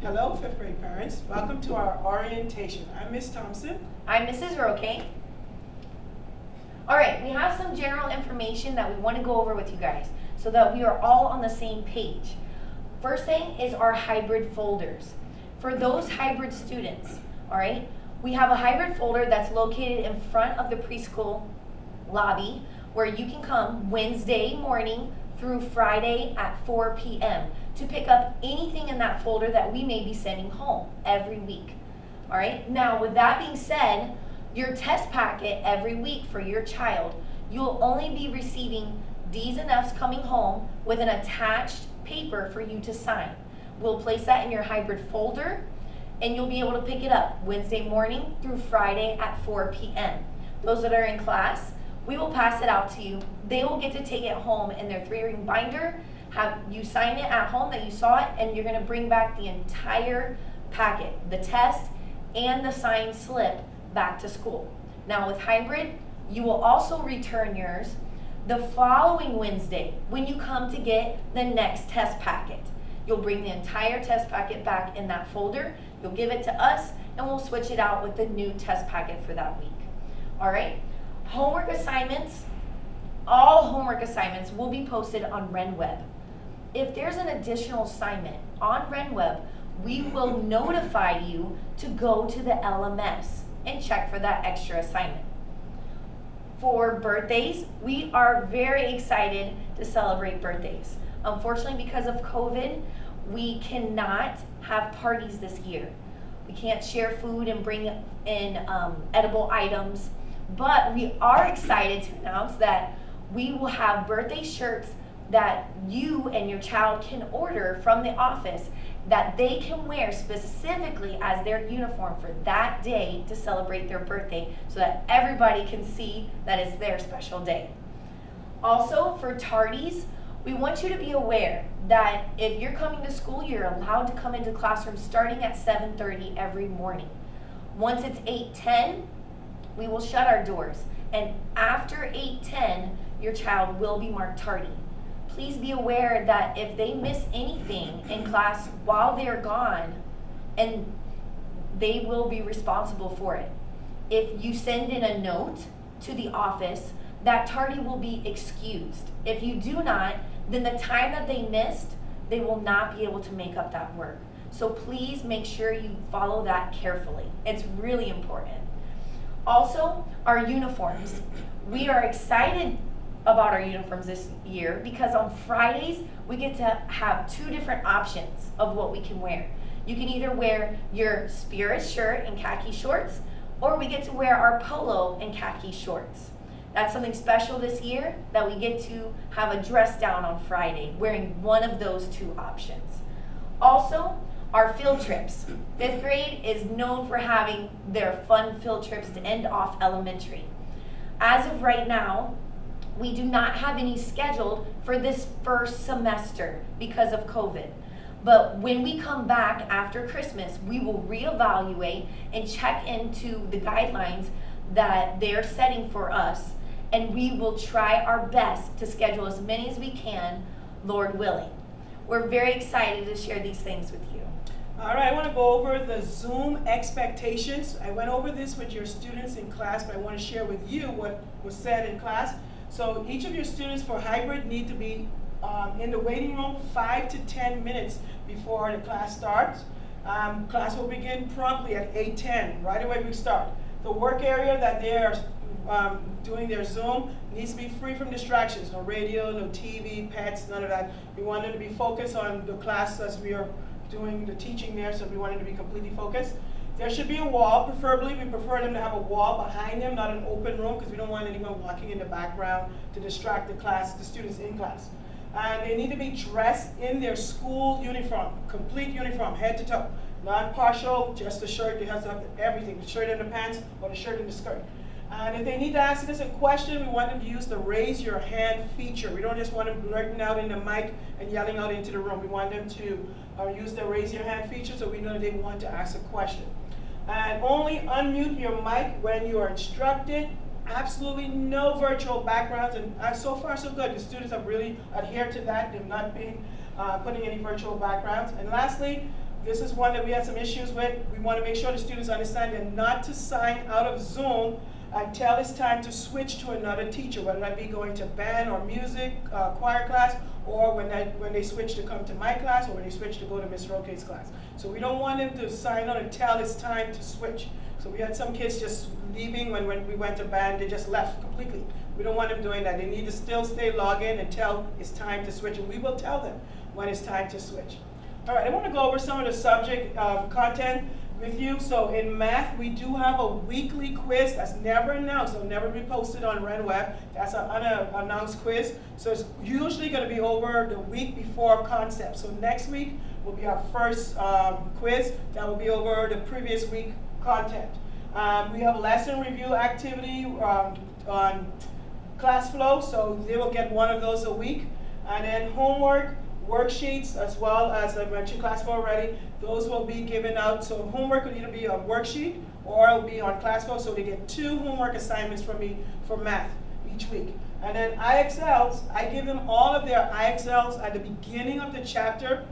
Hello, fifth grade parents. Welcome to our orientation. I'm Miss Thompson. I'm Mrs. Roque. All right, we have some general information that we want to go over with you guys so that we are all on the same page. First thing is our hybrid folders. For those hybrid students, all right, we have a hybrid folder that's located in front of the preschool lobby where you can come Wednesday morning through Friday at 4 p.m. to pick up anything in that folder that we may be sending home every week. All right, now with that being said, your test packet every week for your child, you'll only be receiving D's and F's coming home with an attached paper for you to sign. We'll place that in your hybrid folder and you'll be able to pick it up Wednesday morning through Friday at 4 p.m. Those that are in class, we will pass it out to you. They will get to take it home in their 3-ring binder, have you sign it at home that you saw it, and you're gonna bring back the entire packet, the test and the signed slip back to school. Now with hybrid, you will also return yours the following Wednesday when you come to get the next test packet. You'll bring the entire test packet back in that folder, you'll give it to us, and we'll switch it out with the new test packet for that week. All right, homework assignments, all homework assignments will be posted on RenWeb. If there's an additional assignment on RenWeb, we will notify you to go to the LMS and check for that extra assignment. For birthdays, we are very excited to celebrate birthdays. Unfortunately, because of COVID, we cannot have parties this year. We can't share food and bring in edible items, but we are excited to announce that we will have birthday shirts that you and your child can order from the office that they can wear specifically as their uniform for that day to celebrate their birthday so that everybody can see that it's their special day. Also, for tardies, we want you to be aware that if you're coming to school, you're allowed to come into classroom starting at 7:30 every morning. Once it's 8:10, we will shut our doors, and after 8:10, your child will be marked tardy. Please be aware that if they miss anything in class while they're gone, and they will be responsible for it. If you send in a note to the office, that tardy will be excused. If you do not, then the time that they missed, they will not be able to make up that work. So please make sure you follow that carefully. It's really important. Also, our uniforms. We are excited about our uniforms this year because on Fridays we get to have 2 different options of what we can wear. You can either wear your Spirit shirt and khaki shorts, or we get to wear our polo and khaki shorts. That's something special this year, that we get to have a dress down on Friday wearing one of those 2 options. Also, our field trips. 5th grade is known for having their fun field trips to end off elementary. As of right now, we do not have any scheduled for this first semester because of COVID. But when we come back after Christmas, we will reevaluate and check into the guidelines that they're setting for us, and we will try our best to schedule as many as we can, Lord willing. We're very excited to share these things with you. All right, I want to go over the Zoom expectations. I went over this with your students in class, but I want to share with you what was said in class. So each of your students for hybrid need to be in the waiting room 5 to 10 minutes before the class starts. Class will begin promptly at 8:10. Right away we start. The work area that they are doing their Zoom needs to be free from distractions. No radio, no TV, pets, none of that. We want them to be focused on the class as we are doing the teaching there, so we want them to be completely focused. There should be a wall, preferably. We prefer them to have a wall behind them, not an open room, because we don't want anyone walking in the background to distract the students in class. And they need to be dressed in their school uniform, complete uniform, head to toe. Not partial, just the shirt. They have to have everything, the shirt and the pants, or the shirt and the skirt. And if they need to ask us a question, we want them to use the raise your hand feature. We don't just want them blurting out in the mic and yelling out into the room. We want them to use the raise your hand feature so we know they want to ask a question. And only unmute your mic when you are instructed. Absolutely no virtual backgrounds, and so far so good. The students have really adhered to that. They've not been putting any virtual backgrounds. And lastly, This is one that we had some issues with. We want to make sure the students understand they're not to sign out of Zoom until it's time to switch to another teacher, whether that be going to band or music, choir class, or when they switch to come to my class, or when they switch to go to Miss Roque's class. So we don't want them to sign on until it's time to switch. So we had some kids just leaving when we went to band, they just left completely. We don't want them doing that. They need to still stay logged in until it's time to switch, and we will tell them when it's time to switch. All right, I want to go over some of the subject content with you. So in math, we do have a weekly quiz that's never announced. It'll never be posted on RenWeb. That's an unannounced quiz. So it's usually going to be over the week before concept. So next week will be our first quiz. That will be over the previous week content. We have a lesson review activity on class flow. So they will get one of those a week. And then homework, worksheets, as well as I mentioned class flow already, those will be given out. So homework will either be a worksheet or it'll be on class flow, so they get 2 homework assignments from me for math each week. And then IXLs, I give them all of their IXLs at the beginning of the chapter.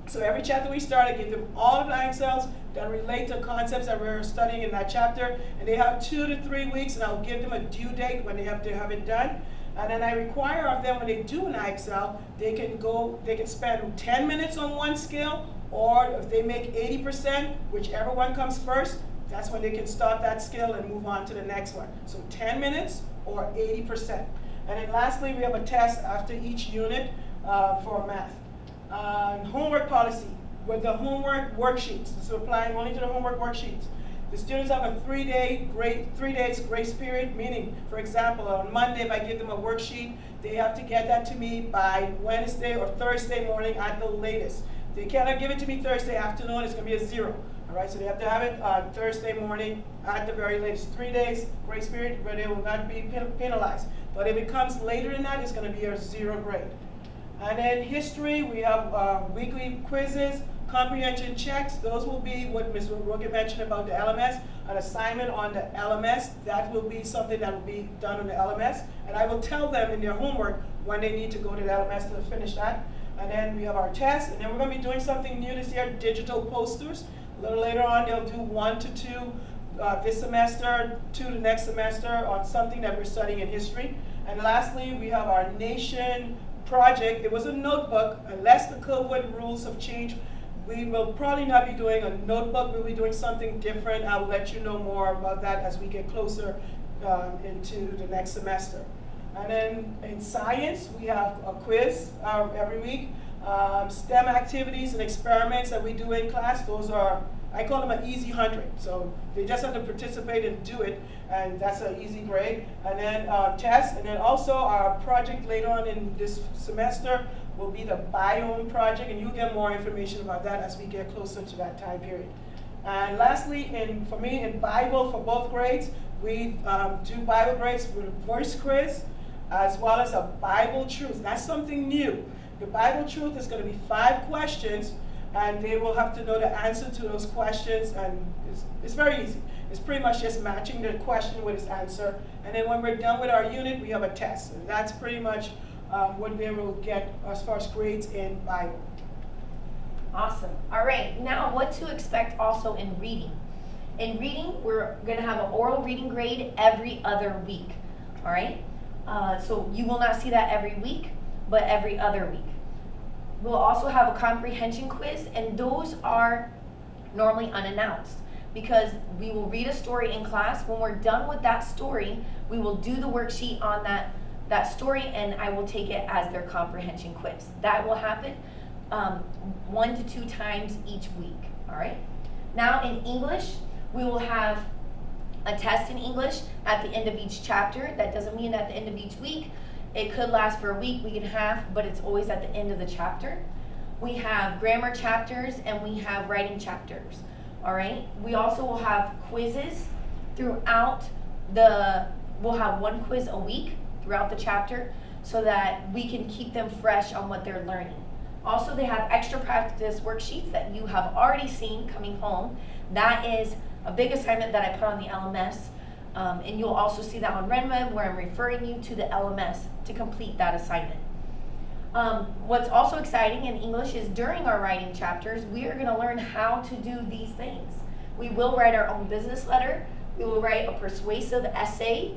So every chapter we start, I give them all of the IXLs that relate to concepts that we're studying in that chapter. And they have 2 to 3 weeks, and I'll give them a due date when they have to have it done. And then I require of them, when they do an IXL, they can spend 10 minutes on one skill, or if they make 80%, whichever one comes first, that's when they can start that skill and move on to the next one. So 10 minutes or 80%. And then lastly, we have a test after each unit for math. Homework policy with the homework worksheets. This is applying only to the homework worksheets. The students have a 3 days grace period, meaning, for example, on Monday, if I give them a worksheet, they have to get that to me by Wednesday or Thursday morning at the latest. They cannot give it to me Thursday afternoon, it's going to be a 0. All right, so they have to have it on Thursday morning at the very latest. 3 days grace period where they will not be penalized. But if it comes later than that, it's going to be a 0 grade. And then history, we have weekly quizzes, comprehension checks. Those will be what Ms. Roque mentioned about the LMS, an assignment on the LMS. That will be something that will be done on the LMS. And I will tell them in their homework when they need to go to the LMS to finish that. And then we have our tests. And then we're going to be doing something new this year, digital posters. A little later on, they'll do 1 to 2 this semester, 2 the next semester on something that we're studying in history. And lastly, we have our nation project. It was a notebook. Unless the COVID rules have changed, we will probably not be doing a notebook. We'll be doing something different. I will let you know more about that as we get closer into the next semester. And then in science, we have a quiz every week. STEM activities and experiments that we do in class, those are, I call them an easy 100. So they just have to participate and do it, and that's an easy grade. And then tests, and then also our project later on in this semester will be the biome project, and you'll get more information about that as we get closer to that time period. And lastly, for me, in Bible for both grades, we do Bible grades with a voice quiz, as well as a Bible truth. That's something new. The Bible truth is going to be 5 questions, and they will have to know the answer to those questions, and it's very easy. It's pretty much just matching the question with its answer. And then when we're done with our unit, we have a test. And that's pretty much what they will get as far as grades in Bible. Awesome. All right, now what to expect also in reading. In reading, we're going to have an oral reading grade every other week. All right? So you will not see that every week, but every other week. We'll also have a comprehension quiz, and those are normally unannounced because we will read a story in class. When we're done with that story, we will do the worksheet on that story, and I will take it as their comprehension quiz. That will happen 1 to 2 times each week. All right? Now in English, we will have a test in English at the end of each chapter. That doesn't mean at the end of each week. It could last for a week, week and a half, but it's always at the end of the chapter. We have grammar chapters and we have writing chapters. All right? We also will have quizzes throughout we'll have 1 quiz a week throughout the chapter so that we can keep them fresh on what they're learning. Also, they have extra practice worksheets that you have already seen coming home. That is a big assignment that I put on the LMS. And you'll also see that on RenWeb where I'm referring you to the LMS to complete that assignment. What's also exciting in English is during our writing chapters, we are going to learn how to do these things. We will write our own business letter. We will write a persuasive essay.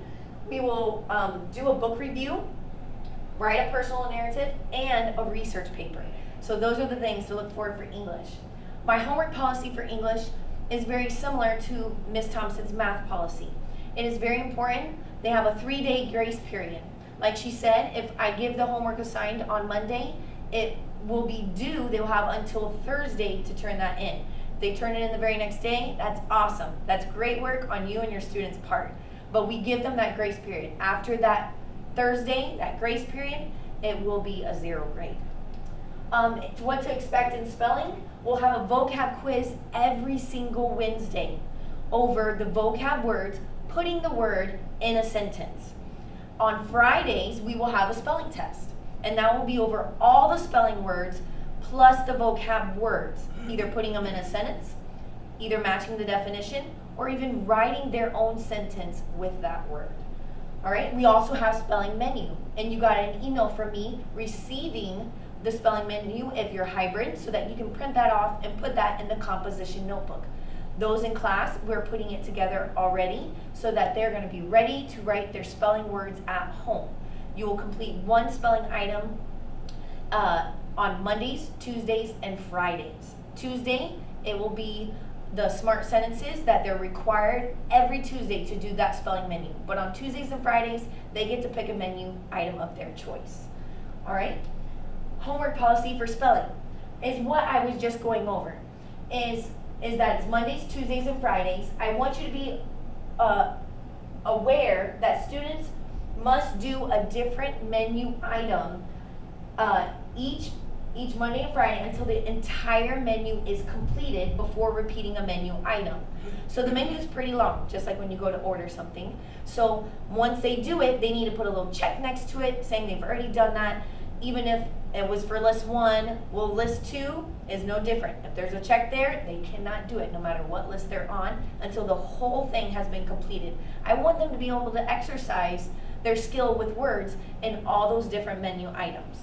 We will do a book review, write a personal narrative, and a research paper. So those are the things to look for English. My homework policy for English is very similar to Ms. Thompson's math policy. It is very important. They have a 3-day grace period. Like she said, if I give the homework assigned on Monday, it will be due, they will have until Thursday to turn that in. If they turn it in the very next day, that's awesome. That's great work on you and your students' part. But we give them that grace period. After that Thursday, that grace period, it will be a 0 grade. What to expect in spelling? We'll have a vocab quiz every single Wednesday over the vocab words, putting the word in a sentence. On Fridays, we will have a spelling test, and that will be over all the spelling words plus the vocab words, either putting them in a sentence, either matching the definition, or even writing their own sentence with that word. All right, we also have spelling menu, and you got an email from me receiving the spelling menu if you're hybrid, so that you can print that off and put that in the composition notebook. Those in class, we're putting it together already so that they're going to be ready to write their spelling words at home. You will complete one spelling item on Mondays, Tuesdays, and Fridays. Tuesday, it will be the smart sentences that they're required every Tuesday to do that spelling menu. But on Tuesdays and Fridays, they get to pick a menu item of their choice. All right? Homework policy for spelling is what I was just going over. Is that it's Mondays, Tuesdays, and Fridays. I want you to be aware that students must do a different menu item each Monday and Friday until the entire menu is completed before repeating a menu item. So the menu is pretty long, just like when you go to order something. So once they do it, they need to put a little check next to it saying they've already done that. Even if it was for list 1, well, list 2 is no different. If there's a check there, they cannot do it no matter what list they're on until the whole thing has been completed. I want them to be able to exercise their skill with words in all those different menu items.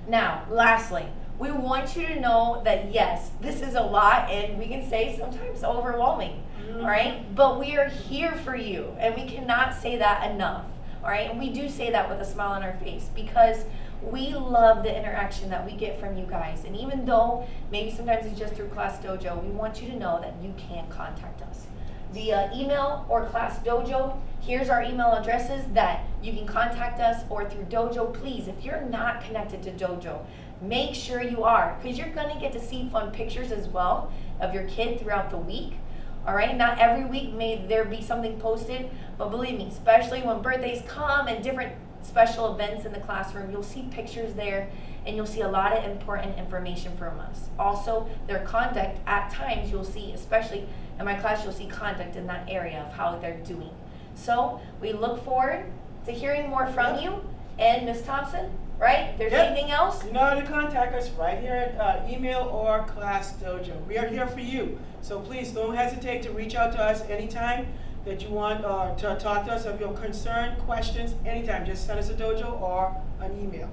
Now, lastly, we want you to know that yes, this is a lot and we can say sometimes overwhelming, all right? But we are here for you and we cannot say that enough, all right? And we do say that with a smile on our face because we love the interaction that we get from you guys. And even though maybe sometimes it's just through Class Dojo, we want you to know that you can contact us via email or Class Dojo. Here's our email addresses that you can contact us, or through Dojo. Please, if you're not connected to Dojo, make sure you are, because you're going to get to see fun pictures as well of your kid throughout the week. All right, not every week may there be something posted, but believe me, especially when birthdays come and different special events in the classroom, you'll see pictures there and you'll see a lot of important information from us. Also, their conduct at times you'll see, especially in my class, you'll see conduct in that area of how they're doing. So we look forward to hearing more from you. And Ms. Thompson, right? If there's anything else? You know how to contact us right here at email or Class Dojo. We are here for you. So please don't hesitate to reach out to us anytime that you want to talk to us of your concern, questions, anytime. Just send us a dojo or an email.